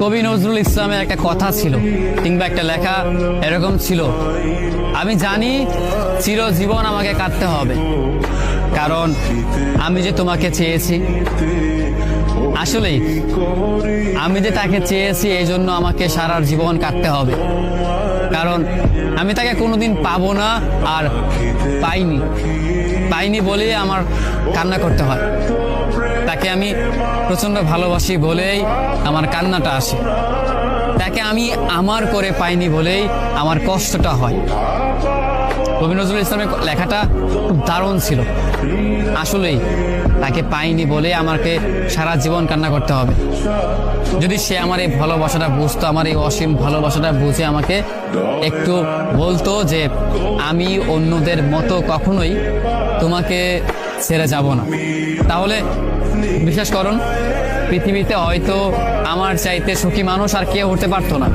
কবি নজরুল ইসলামের একটা কথা ছিল কিংবা একটা লেখা এরকম ছিল, আমি জানি চিরজীবন আমাকে কাটতে হবে, কারণ আমি যে তোমাকে চেয়েছি। আসলেই আমি যে তাকে চেয়েছি এই জন্য আমাকে সারা জীবন কাটতে হবে, কারণ আমি তাকে কোনোদিন পাবো না, আর পাইনি বলেই আমার কান্না করতে হয়। তাকে আমি প্রচন্ড ভালোবাসি বলেই আমার কান্নাটা আসে, তাকে আমি আমার করে পাইনি বলেই আমার কষ্টটা হয়। কবি নজরুল ইসলামের লেখাটা খুব দারুণ ছিল। আসলেই তাকে পাইনি বলে আমাকে সারা জীবন কান্না করতে হবে। যদি সে আমার এই ভালোবাসাটা বুঝতো, আমার এই অসীম ভালোবাসাটা বুঝে আমাকে একটু বলতো যে আমি অন্যদের মতো কখনোই তোমাকে ছেড়ে যাব না, তাহলে বিশ্বাস করুন পৃথিবীতে হয়তো আমার চাইতে সুখী মানুষ আর কেউ হতে পারতো না।